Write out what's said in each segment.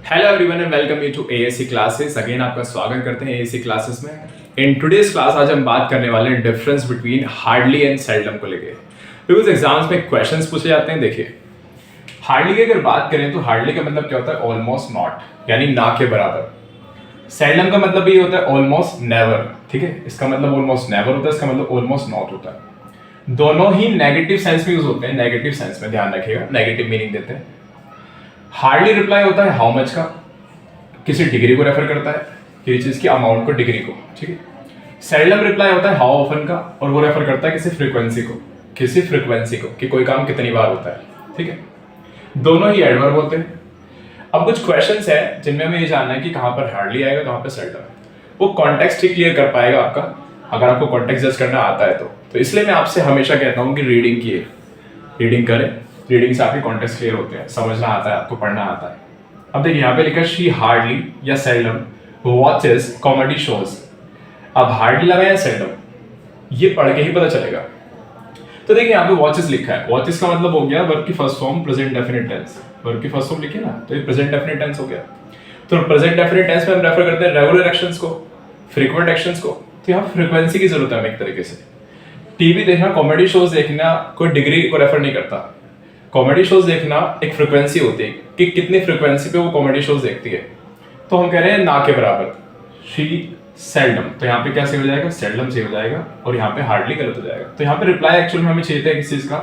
Hello everyone and welcome you to ASC classes. Again आपका स्वागत करते हैं एएससी क्लासेस में। इन टुडेस क्लास आज हम बात करने वाले हैं difference between hardly and seldom को लेके, बिकॉज एग्जाम्स में क्वेश्चंस पूछे जाते हैं। देखिए, हार्डली की अगर बात करें तो हार्डली का मतलब क्या होता है? ऑलमोस्ट नॉट, यानी ना के बराबर। सेल्डम का मतलब ये होता है ऑलमोस्ट नेवर। ठीक है, इसका मतलब ऑलमोस्ट नेवर होता है, इसका मतलब ऑलमोस्ट नॉट होता है। दोनों ही नेगेटिव सेंस में यूज होते हैं। नेगेटिव सेंस में ध्यान रखिएगा, नेगेटिव मीनिंग देते हैं। हार्डली रिप्लाई होता है हाउ मच का, किसी डिग्री को रेफर करता है, किसी चीज की अमाउंट को, डिग्री को। ठीक है। सेल्डम रिप्लाई होता है हाउ ऑफन का, और वो रेफर करता है किसी फ्रीक्वेंसी को, कि कोई काम कितनी बार होता है। ठीक है, दोनों ही एडवर्ब होते हैं। अब कुछ क्वेश्चंस है जिनमें हमें ये जानना है कि कहां पर हार्डली आएगा, कहां पर सेल्डम। वो कॉन्टेक्स्ट ही क्लियर कर पाएगा आपका, अगर आपको कॉन्टेक्स्ट जज करना आता है तो इसलिए मैं आपसे हमेशा कहता हूं कि रीडिंग कीजिए, रीडिंग करें। रीडिंग से आपके कॉन्टेक्स्ट क्लियर होते हैं, समझना आता है, आपको पढ़ना आता है। अब देखिए यहाँ पे लिखा है शी हार्डली या सेल्डम वॉचेस कॉमेडी शोज। अब हार्डली लगा या सेल्डम, ये पढ़ के ही पता चलेगा। तो देखिए यहाँ पे वॉचेस लिखा है, वॉचेस का मतलब हो गया वर्ब की first form present definite tense. Verb की फर्स्ट फॉर्म लिखी ना, तो ये प्रेजेंट डेफिनिट टेंस हो गया। तो प्रेजेंट डेफिनिट टेंस में हम रेफर करते हैं रेगुलर एक्शंस को, फ्रीक्वेंट एक्शंस को। तो यहाँ फ्रीक्वेंसी की जरूरत है हमें एक तरीके से। टीवी देखना, कॉमेडी शोज देखना कोई डिग्री को रेफर नहीं करता। कॉमेडी शोज देखना एक फ्रीक्वेंसी होती है कि कितनी फ्रीक्वेंसी पे वो कॉमेडी शोज देखती है। तो हम कह रहे हैं ना के बराबर। शी सेल्डम, तो यहाँ पे क्या सही हो जाएगा? सेल्डम सही हो जाएगा, और यहाँ पे हार्डली गलत हो जाएगा। तो यहाँ पे रिप्लाई एक्चुअली में हमें चाहिए था किस चीज का?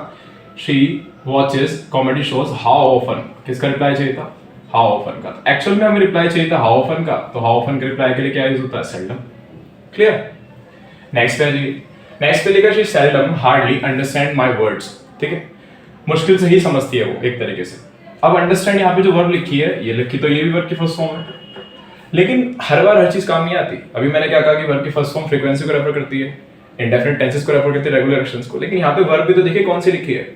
She watches comedy shows how often. किसका रिप्लाई चाहिए था? हाउ ऑफन का। एक्चुअल में हमें रिप्लाई चाहिए था हाउ ऑफन का, तो हाउ ऑफन के रिप्लाई के लिए क्या यूज होता है? सेल्डम। क्लियर? नेक्स्ट पे जी, नेक्स्ट पे लिखा she seldom hardly understand my words. ठीक है, मुश्किल से ही समझती है वो एक तरीके से। अब अंडरस्टैंड यहाँ पे जो वर्ब लिखी है, ये लिखी तो ये भी वर्ब की फर्स्ट फॉर्म है, लेकिन हर बार हर चीज काम नहीं आती। अभी मैंने क्या कहा कि वर्ब की फर्स्ट फॉर्म फ्रीक्वेंसी को रेफर करती है, इंडेफिनिट टेंसेस को रेफर करती है, रेगुलर एक्शंस को। लेकिन यहाँ पे वर्ब भी तो देखिए कौन सी लिखी है।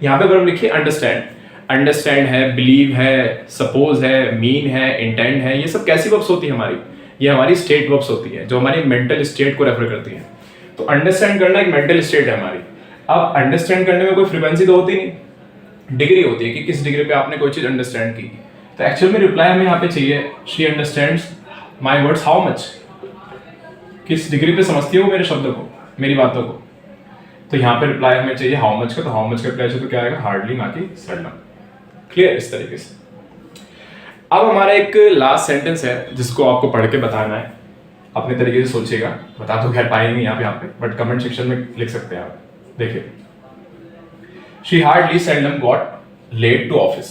यहाँ पे वर्ब लिखी है अंडरस्टैंड। अंडरस्टैंड है, बिलीव है, सपोज है, मीन है, इंटेंड है। ये सब कैसी वर्ब्स होती है हमारी? ये हमारी स्टेट वर्ब्स होती है, जो हमारी मेंटल स्टेट को रेफर करती है। तो अंडरस्टैंड करना एक मेंटल स्टेट है हमारी। अब अंडरस्टैंड करने में कोई फ्रीक्वेंसी तो होती नहीं, डिग्री होती है कि किस डिग्री पे आपने कोई चीज अंडरस्टैंड की। तो एक्चुअल में रिप्लाई हमें यहाँ पे चाहिए she understands my words how much. किस डिग्री पे समझती है वो मेरे शब्दों को, मेरी बातों को। तो यहाँ पे रिप्लाई हमें चाहिए हाउ मच का, तो हाउ मच का रिप्लाई चाहिए तो क्या आएगा? हार्डली, ना कि सेल्डम। क्लियर? इस तरीके से। अब हमारा एक लास्ट सेंटेंस है जिसको आपको पढ़ के बताना है, अपने तरीके से सोचिएगा। बता तो खैर पाएंगे यहाँ पे, बट कमेंट सेक्शन में लिख सकते हैं आप। देखिए, She hardly seldom got late to office.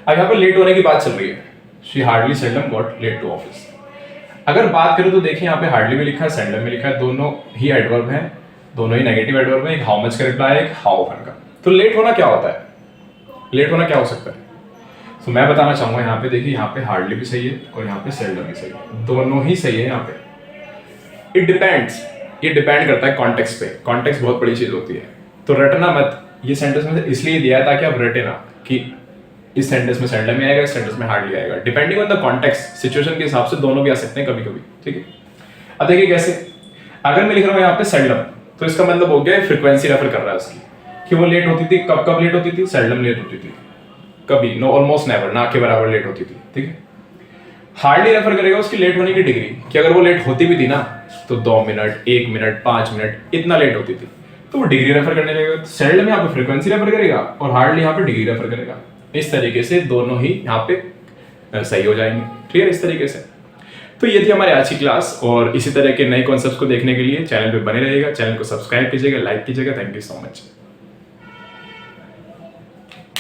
अब यहाँ पर लेट होने की बात चल रही है। She hardly seldom got late to office. अगर बात करें तो देखिए यहाँ पे हार्डली में लिखा है, सेल्डम में लिखा है, दोनों ही एडवर्ब हैं, दोनों ही नेगेटिव एडवर्ब हैं। एक हाउ मच का रिप्लाई है, एक हाउ ऑफन का। तो लेट होना क्या होता है? लेट होना क्या हो सकता है? तो मैं बताना चाहूंगा यहाँ पे, देखिए यहाँ पे हार्डली भी सही है और यहाँ पे सेल्डम भी सही है, दोनों ही सही है यहाँ पे। इट डिपेंड्स, ये डिपेंड करता है कॉन्टेक्स्ट पे। कॉन्टेक्स्ट बहुत बड़ी चीज होती है, तो रटना मत। ये सेंटेंस में इसलिए दिया है ताकि आप रटे ना कि इस सेंटेंस में सेल्डम आएगा, इस सेंटेंस में हार्डली आएगा। Depending on the context, situation के हिसाब से दोनों भी आ सकते हैं कभी कभी। ठीक है, अब देखिए कैसे। अगर मैं लिख रहा हूँ यहाँ पे सेल्डम, तो इसका मतलब हो गया फ्रीक्वेंसी रेफर कर रहा है उसकी, कि वो लेट होती थी। कब कब लेट होती थी? सेल्डम लेट होती थी, कभी नो, ऑलमोस्ट नेवर, ना के बराबर लेट होती थी। ठीक है, हार्डली रेफर करेगा उसकी लेट होने की डिग्री, कि अगर वो लेट होती भी थी ना तो 2 मिनट, 1 मिनट, 5 मिनट, इतना लेट होती थी, तो वो डिग्री रेफर करने लगेगा। सेल्डम यहाँ पे फ्रीक्वेंसी रेफर करेगा और हार्डली यहाँ पे डिग्री रेफर करेगा। इस तरीके से दोनों ही यहाँ पे सही हो जाएंगे। क्लियर? इस तरीके से। तो ये थी हमारी आज की क्लास, और इसी तरह के नए कॉन्सेप्ट्स को देखने के लिए चैनल पे बने रहिएगा। चैनल को सब्सक्राइब कीजिएगा, लाइक कीजिएगा। Thank you so much.